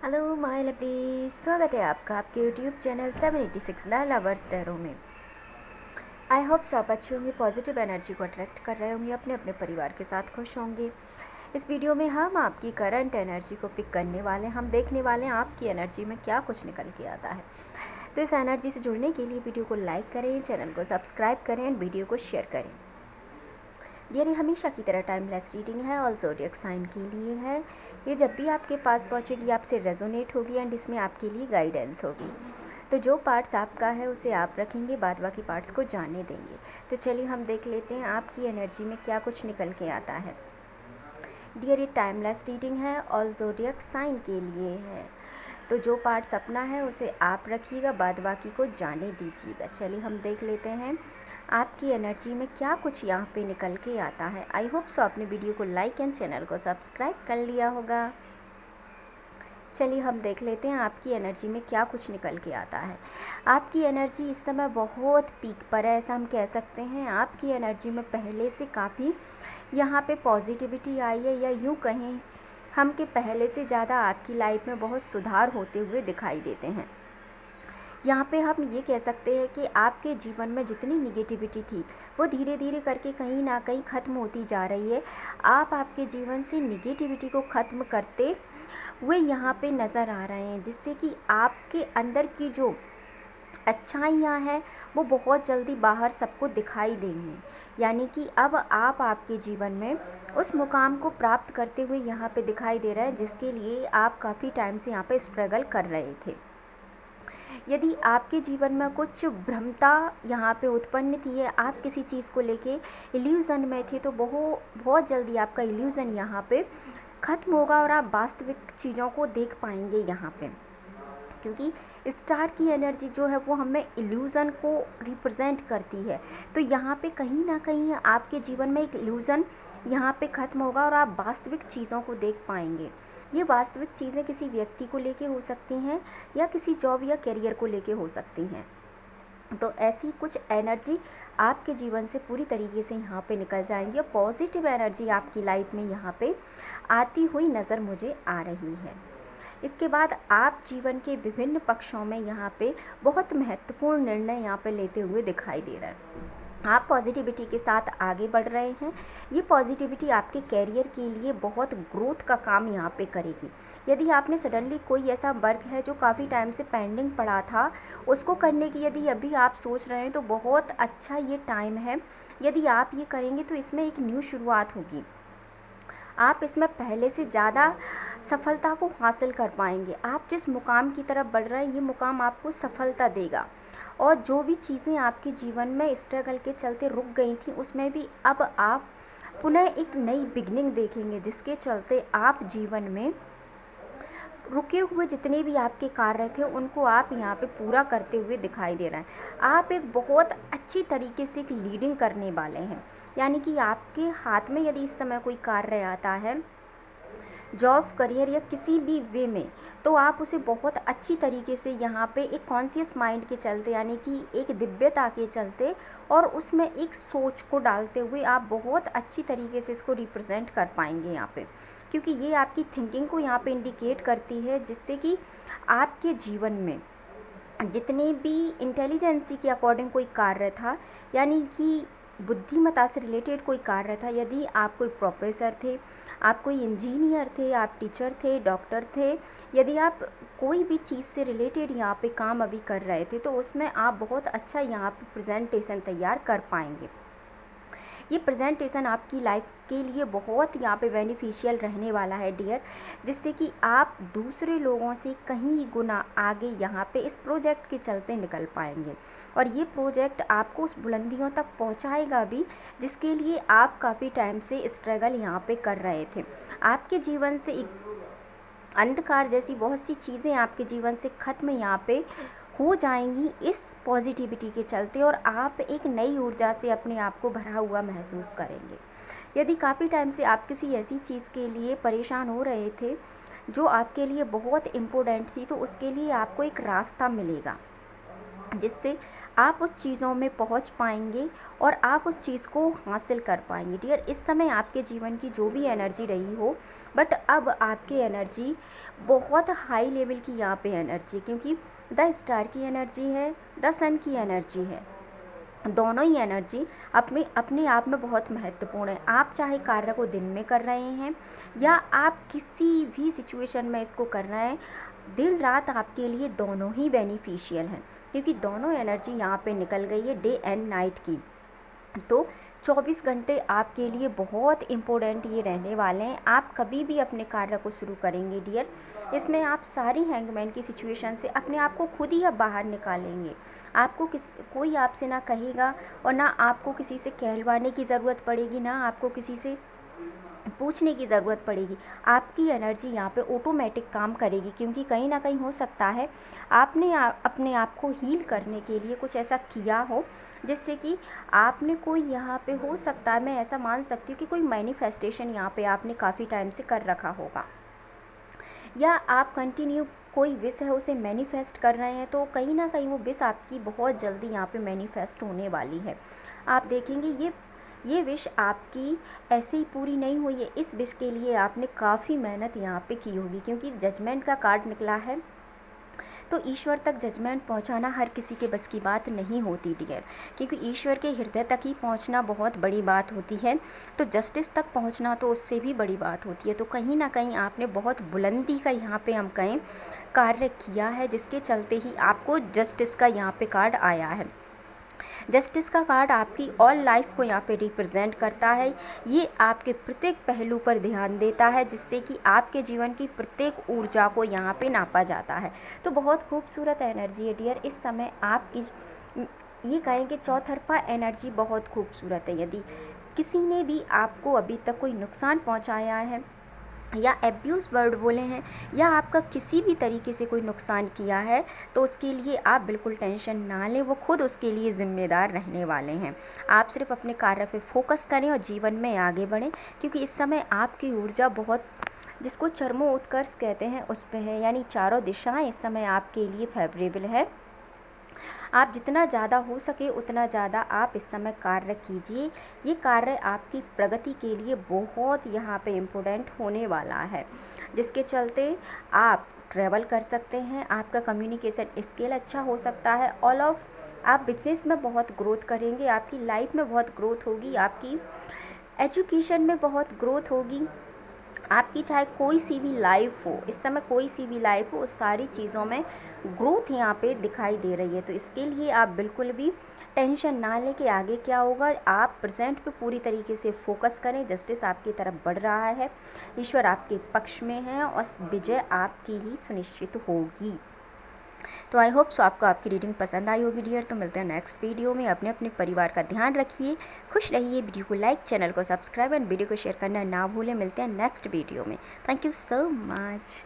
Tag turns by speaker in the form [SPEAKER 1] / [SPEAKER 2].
[SPEAKER 1] Hello my lovely, स्वागत है आपका आपके YouTube channel 786 the lovers tarot में। आई होप सब अच्छे होंगे, पॉजिटिव एनर्जी को अट्रैक्ट कर रहे होंगे, अपने अपने परिवार के साथ खुश होंगे। इस वीडियो में हम आपकी करंट एनर्जी को पिक करने वाले हैं। हम देखने वाले हैं आपकी एनर्जी में क्या कुछ निकल के आता है। तो इस एनर्जी से जुड़ने के लिए वीडियो को लाइक करें, चैनल को सब्सक्राइब करें एंड वीडियो को शेयर करें। ये हमेशा की तरह टाइमलेस रीडिंग है और ज़ोडिएक साइन के लिए है। ये जब भी आपके पास पहुंचेगी आपसे रेजोनेट होगी एंड इसमें आपके लिए गाइडेंस होगी। तो जो पार्ट्स आपका है उसे आप रखेंगे, बाद बाकी पार्ट्स को जाने देंगे। तो चलिए हम देख लेते हैं आपकी एनर्जी में क्या कुछ निकल के आता है। डियर, ये टाइमलेस रीडिंग है और ज़ोडिएक साइन के लिए है। तो जो पार्ट्स अपना है उसे आप रखिएगा, बाद बाकी को जाने दीजिएगा। चलिए हम देख लेते हैं आपकी एनर्जी में क्या कुछ यहाँ पे निकल के आता है। आई होप सो आपने वीडियो को लाइक एंड चैनल को सब्सक्राइब कर लिया होगा। चलिए हम देख लेते हैं आपकी एनर्जी में क्या कुछ निकल के आता है। आपकी एनर्जी इस समय बहुत पीक पर है, ऐसा हम कह सकते हैं। आपकी एनर्जी में पहले से काफ़ी यहाँ पे पॉजिटिविटी आई है, या यूँ कहें हम कि पहले से ज़्यादा आपकी लाइफ में बहुत सुधार होते हुए दिखाई देते हैं। यहाँ पे हम ये कह सकते हैं कि आपके जीवन में जितनी निगेटिविटी थी वो धीरे धीरे करके कहीं ना कहीं ख़त्म होती जा रही है। आप आपके जीवन से निगेटिविटी को ख़त्म करते हुए यहाँ पे नज़र आ रहे हैं, जिससे कि आपके अंदर की जो अच्छाइयाँ हैं वो बहुत जल्दी बाहर सबको दिखाई देंगी। यानी कि अब आप आपके जीवन में उस मुकाम को प्राप्त करते हुए यहाँ पे दिखाई दे रहा है, जिसके लिए आप काफ़ी टाइम से यहाँ पे स्ट्रगल कर रहे थे। यदि आपके जीवन में कुछ भ्रमता यहाँ पे उत्पन्न थी है, आप किसी चीज़ को लेके इल्यूज़न में थे, तो बहुत जल्दी आपका इल्यूज़न यहाँ पे ख़त्म होगा और आप वास्तविक चीज़ों को देख पाएंगे यहाँ पे। क्योंकि स्टार की एनर्जी जो है वो हमें इल्यूज़न को रिप्रेजेंट करती है। तो यहाँ पे कहीं ना कहीं आपके जीवन में एक इल्यूज़न यहाँ पे ख़त्म होगा और आप वास्तविक चीज़ों को देख पाएंगे। ये वास्तविक चीज़ें किसी व्यक्ति को लेके हो सकती हैं या किसी जॉब या करियर को लेके हो सकती हैं। तो ऐसी कुछ एनर्जी आपके जीवन से पूरी तरीके से यहाँ पे निकल जाएंगी और पॉजिटिव एनर्जी आपकी लाइफ में यहाँ पे आती हुई नज़र मुझे आ रही है। इसके बाद आप जीवन के विभिन्न पक्षों में यहाँ पे बहुत महत्वपूर्ण निर्णय यहाँ पे लेते हुए दिखाई दे रहे हैं। आप पॉजिटिविटी के साथ आगे बढ़ रहे हैं। ये पॉजिटिविटी आपके कैरियर के लिए बहुत ग्रोथ का काम यहाँ पे करेगी। यदि आपने सडनली कोई ऐसा वर्क है जो काफ़ी टाइम से पेंडिंग पड़ा था, उसको करने की यदि अभी आप सोच रहे हैं तो बहुत अच्छा ये टाइम है। यदि आप ये करेंगे तो इसमें एक न्यू शुरुआत होगी। आप इसमें पहले से ज़्यादा सफलता को हासिल कर पाएंगे। आप जिस मुकाम की तरफ बढ़ रहे हैं, ये मुकाम आपको सफलता देगा। और जो भी चीज़ें आपके जीवन में स्ट्रगल के चलते रुक गई थी, उसमें भी अब आप पुनः एक नई बिगनिंग देखेंगे, जिसके चलते आप जीवन में रुके हुए जितने भी आपके कार्य थे उनको आप यहाँ पे पूरा करते हुए दिखाई दे रहे हैं। आप एक बहुत अच्छी तरीके से एक लीडिंग करने वाले हैं। यानी कि आपके हाथ में यदि इस समय कोई कार्य आता है, जॉब, करियर या किसी भी वे में, तो आप उसे बहुत अच्छी तरीके से यहाँ पे एक कॉन्शियस माइंड के चलते, यानी कि एक दिव्यता के चलते और उसमें एक सोच को डालते हुए आप बहुत अच्छी तरीके से इसको रिप्रेजेंट कर पाएंगे यहाँ पे। क्योंकि ये आपकी थिंकिंग को यहाँ पे इंडिकेट करती है, जिससे कि आपके जीवन में जितने भी इंटेलिजेंसी के अकॉर्डिंग कोई कार्य था, यानी कि बुद्धिमत्ता से रिलेटेड कोई कार्य था, यदि आप कोई प्रोफेसर थे, आप कोई इंजीनियर थे, आप टीचर थे, डॉक्टर थे, यदि आप कोई भी चीज़ से रिलेटेड यहाँ पे काम अभी कर रहे थे, तो उसमें आप बहुत अच्छा यहाँ पे प्रेजेंटेशन तैयार कर पाएंगे। ये प्रेजेंटेशन आपकी लाइफ के लिए बहुत यहाँ पे बेनिफिशियल रहने वाला है डियर, जिससे कि आप दूसरे लोगों से कहीं गुना आगे यहाँ पे इस प्रोजेक्ट के चलते निकल पाएंगे। और ये प्रोजेक्ट आपको उस बुलंदियों तक पहुँचाएगा भी, जिसके लिए आप काफ़ी टाइम से स्ट्रगल यहाँ पे कर रहे थे। आपके जीवन से एक अंधकार जैसी बहुत सी चीज़ें आपके जीवन से ख़त्म यहाँ पे हो जाएंगी इस पॉजिटिविटी के चलते, और आप एक नई ऊर्जा से अपने आप को भरा हुआ महसूस करेंगे। यदि काफ़ी टाइम से आप किसी ऐसी चीज़ के लिए परेशान हो रहे थे जो आपके लिए बहुत इम्पोर्टेंट थी, तो उसके लिए आपको एक रास्ता मिलेगा, जिससे आप उस चीज़ों में पहुंच पाएंगे और आप उस चीज़ को हासिल कर पाएंगे डियर। इस समय आपके जीवन की जो भी एनर्जी रही हो, बट अब आपकी एनर्जी बहुत हाई लेवल की यहाँ पे एनर्जी, क्योंकि द स्टार की एनर्जी है, द सन की एनर्जी है। दोनों ही एनर्जी अपने अपने आप में बहुत महत्वपूर्ण है। आप चाहे कार्य को दिन में कर रहे हैं या आप किसी भी सिचुएशन में इसको कर रहे हैं, दिन रात आपके लिए दोनों ही बेनिफिशियल हैं, क्योंकि दोनों एनर्जी यहाँ पे निकल गई है डे एंड नाइट की। तो 24 घंटे आपके लिए बहुत इम्पोर्टेंट ये रहने वाले हैं। आप कभी भी अपने कार्य को शुरू करेंगे डियर, इसमें आप सारी हैंगमैन की सिचुएशन से अपने आप को खुद ही अब बाहर निकालेंगे। आपको कोई आपसे ना कहेगा और ना आपको किसी से कहलवाने की ज़रूरत पड़ेगी, ना आपको किसी से पूछने की ज़रूरत पड़ेगी। आपकी एनर्जी यहाँ पे ऑटोमेटिक काम करेगी, क्योंकि कहीं ना कहीं हो सकता है आपने अपने आप को हील करने के लिए कुछ ऐसा किया हो, जिससे कि आपने कोई यहाँ पे, हो सकता है मैं ऐसा मान सकती हूँ कि कोई मैनिफेस्टेशन यहाँ पे आपने काफ़ी टाइम से कर रखा होगा, या आप कंटिन्यू कोई विश है उसे मैनिफेस्ट कर रहे हैं, तो कहीं ना कहीं वो विश आपकी बहुत जल्दी यहाँ पे मैनिफेस्ट होने वाली है। आप देखेंगे ये विश आपकी ऐसे ही पूरी नहीं हुई है, इस विश के लिए आपने काफ़ी मेहनत यहाँ पे की होगी, क्योंकि जजमेंट का कार्ड निकला है। तो ईश्वर तक जजमेंट पहुंचाना हर किसी के बस की बात नहीं होती डियर, क्योंकि ईश्वर के हृदय तक ही पहुंचना बहुत बड़ी बात होती है। तो जस्टिस तक पहुंचना तो उससे भी बड़ी बात होती है। तो कहीं ना कहीं आपने बहुत बुलंदी का यहाँ पे हम कहें कार्य किया है, जिसके चलते ही आपको जस्टिस का यहाँ पे कार्ड आया है। जस्टिस का कार्ड आपकी ऑल लाइफ को यहाँ पे रिप्रेजेंट करता है। ये आपके प्रत्येक पहलू पर ध्यान देता है, जिससे कि आपके जीवन की प्रत्येक ऊर्जा को यहाँ पे नापा जाता है। तो बहुत खूबसूरत एनर्जी है डियर। इस समय आपकी ये कहें कि चौतरफा एनर्जी बहुत खूबसूरत है। यदि किसी ने भी आपको अभी तक कोई नुकसान पहुँचाया है, या एब्यूज़ वर्ड बोले हैं, या आपका किसी भी तरीके से कोई नुकसान किया है, तो उसके लिए आप बिल्कुल टेंशन ना लें, वो खुद उसके लिए ज़िम्मेदार रहने वाले हैं। आप सिर्फ अपने कार्य पे फोकस करें और जीवन में आगे बढ़ें, क्योंकि इस समय आपकी ऊर्जा बहुत, जिसको चरमोत्कर्ष कहते हैं, उस पे है। यानी चारों दिशाएं इस समय आपके लिए फेवरेबल है। आप जितना ज़्यादा हो सके उतना ज़्यादा आप इस समय कार्य कीजिए। ये कार्य आपकी प्रगति के लिए बहुत यहाँ पे इम्पोर्टेंट होने वाला है, जिसके चलते आप ट्रैवल कर सकते हैं, आपका कम्युनिकेशन स्किल अच्छा हो सकता है। आप बिजनेस में बहुत ग्रोथ करेंगे, आपकी लाइफ में बहुत ग्रोथ होगी, आपकी एजुकेशन में बहुत ग्रोथ होगी। आपकी चाहे कोई सी भी लाइफ हो, इस समय कोई सी भी लाइफ हो, उस सारी चीज़ों में ग्रोथ यहाँ पे दिखाई दे रही है। तो इसके लिए आप बिल्कुल भी टेंशन ना लें कि आगे क्या होगा। आप प्रेजेंट पे पूरी तरीके से फोकस करें। जस्टिस आपकी तरफ बढ़ रहा है, ईश्वर आपके पक्ष में है और विजय आपकी ही सुनिश्चित होगी। तो आई होप सो आपको आपकी रीडिंग पसंद आई होगी डियर। तो मिलते हैं नेक्स्ट वीडियो में। अपने अपने परिवार का ध्यान रखिए, खुश रहिए। वीडियो को लाइक, चैनल को सब्सक्राइब एंड वीडियो को शेयर करना ना भूलें। मिलते हैं नेक्स्ट वीडियो में। Thank you so much.